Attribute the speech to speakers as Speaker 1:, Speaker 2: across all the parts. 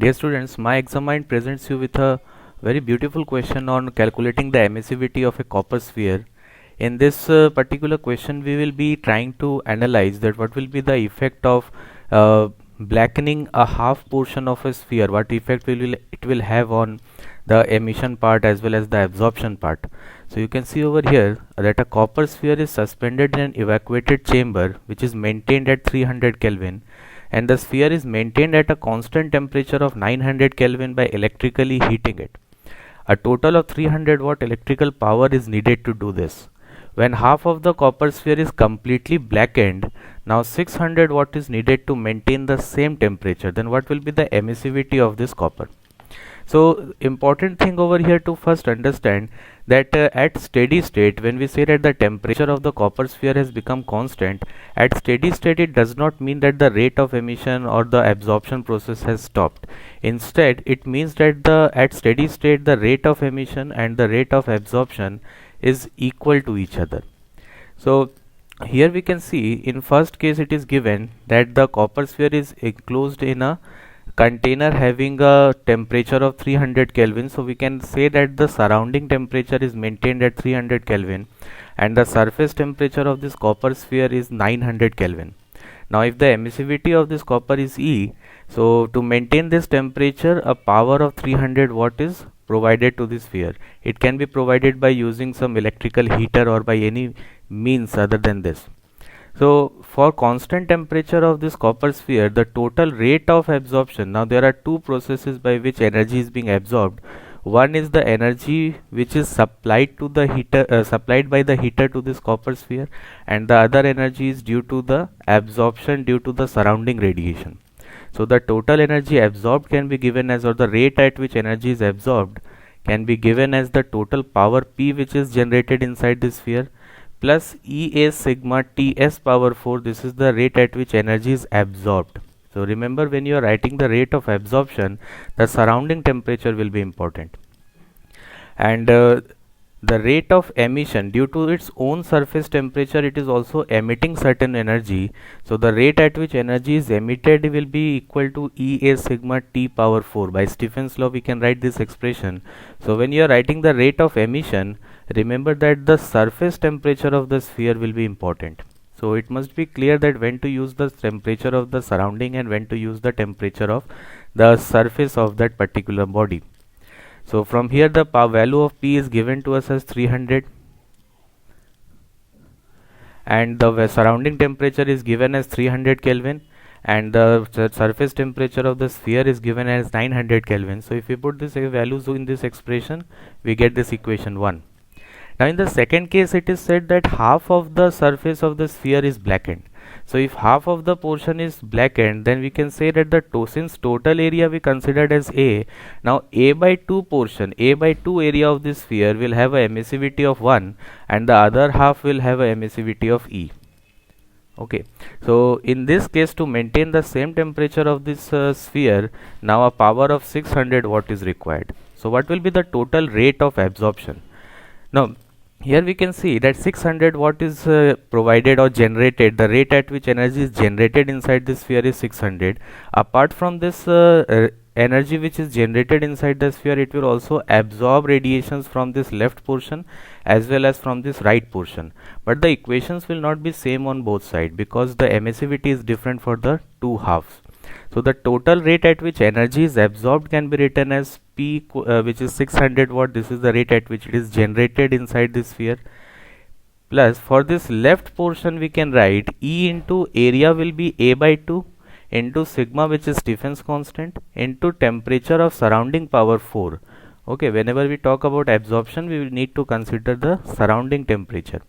Speaker 1: Dear students, my exam mind presents you with a very beautiful question on calculating the emissivity of a copper sphere. In this particular question, we will be trying to analyze that what will be the effect of blackening a half portion of a sphere, what effect it will have on the emission part as well as the absorption part. So you can see over here that a copper sphere is suspended in an evacuated chamber which is maintained at 300 Kelvin, and the sphere is maintained at a constant temperature of 900 Kelvin by electrically heating it. A total of 300 watt electrical power is needed to do this. When half of the copper sphere is completely blackened, now 600 watt is needed to maintain the same temperature. Then what will be the emissivity of this copper? So important thing over here to first understand that at steady state, when we say that the temperature of the copper sphere has become constant, at steady state it does not mean that the rate of emission or the absorption process has stopped. Instead, it means that at steady state the rate of emission and the rate of absorption is equal to each other. So here we can see in first case it is given that the copper sphere is enclosed in a container having a temperature of 300 Kelvin. So we can say that the surrounding temperature is maintained at 300 Kelvin and the surface temperature of this copper sphere is 900 Kelvin. Now if the emissivity of this copper is E, so to maintain this temperature a power of 300 watt is provided to this sphere. It can be provided by using some electrical heater or by any means other than this. So for constant temperature of this copper sphere, the total rate of absorption, now there are two processes by which energy is being absorbed. One is the energy which is supplied to the heater, supplied by the heater to this copper sphere, and the other energy is due to the absorption due to the surrounding radiation. So the total energy absorbed can be given as, or the rate at which energy is absorbed can be given as the total power P which is generated inside this sphere, plus EA sigma Ts power 4, this is the rate at which energy is absorbed. So remember, when you are writing the rate of absorption, the surrounding temperature will be important. And the rate of emission, due to its own surface temperature, it is also emitting certain energy. So the rate at which energy is emitted will be equal to EA sigma T power 4. By Stephen's law, we can write this expression. So when you are writing the rate of emission, remember that the surface temperature of the sphere will be important. So it must be clear that when to use the temperature of the surrounding and when to use the temperature of the surface of that particular body. So from here the value of P is given to us as 300 and the surrounding temperature is given as 300 Kelvin and the surface temperature of the sphere is given as 900 Kelvin. So if we put these values in this expression, we get this equation 1. Now in the second case it is said that half of the surface of the sphere is blackened. So if half of the portion is blackened, then we can say that since total area we considered as A, now A by 2 portion, A by 2 area of this sphere will have a emissivity of 1 and the other half will have a emissivity of E. Okay, so in this case, to maintain the same temperature of this sphere, now a power of 600 watt is required. So what will be the total rate of absorption? Now here we can see that 600 watt is provided or generated. The rate at which energy is generated inside this sphere is 600. Apart from this energy which is generated inside the sphere, it will also absorb radiations from this left portion as well as from this right portion. But the equations will not be same on both sides because the emissivity is different for the two halves. So the total rate at which energy is absorbed can be written as P which is 600 watt. This is the rate at which it is generated inside this sphere, plus for this left portion we can write E into area will be A by 2 into sigma which is Stephen's constant into temperature of surrounding power 4. Okay, whenever we talk about absorption we will need to consider the surrounding temperature,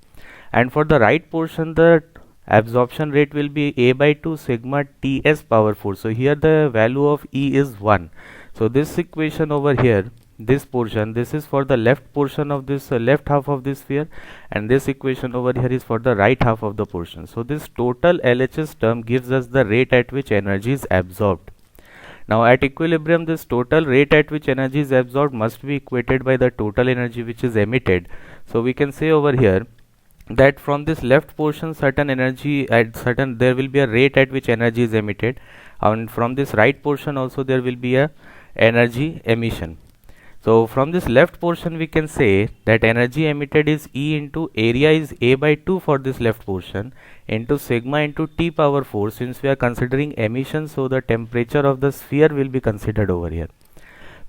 Speaker 1: and for the right portion the absorption rate will be A by 2 sigma Ts power 4. So here the value of E is 1. So this equation over here, this portion, this is for the left portion of this left half of this sphere, and this equation over here is for the right half of the portion. So this total LHS term gives us the rate at which energy is absorbed. Now at equilibrium, this total rate at which energy is absorbed must be equated by the total energy which is emitted. So we can say over here that from this left portion certain energy at certain there will be a rate at which energy is emitted. and from this right portion also there will be a energy emission. So from this left portion we can say that energy emitted is E into area is A by 2 for this left portion into sigma into T power 4, since we are considering emission, so the temperature of the sphere will be considered over here.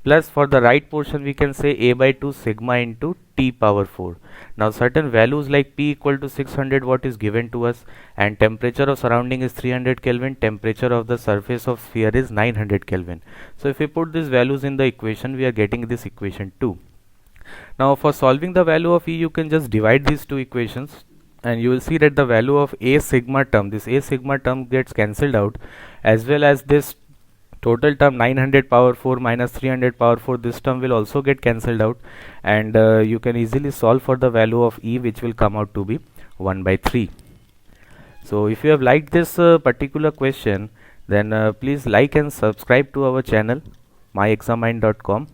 Speaker 1: Plus for the right portion we can say A by 2 sigma into T power 4. Now certain values like P equal to 600 watt is given to us, and temperature of surrounding is 300 Kelvin, temperature of the surface of sphere is 900 Kelvin. So if we put these values in the equation, we are getting this equation 2. Now for solving the value of E, you can just divide these two equations and you will see that the value of A sigma term, this A sigma term gets cancelled out, as well as this total term 900 power 4 minus 300 power 4, this term will also get cancelled out, and you can easily solve for the value of E, which will come out to be 1 by 3. So if you have liked this particular question, then please like and subscribe to our channel myexamine.com.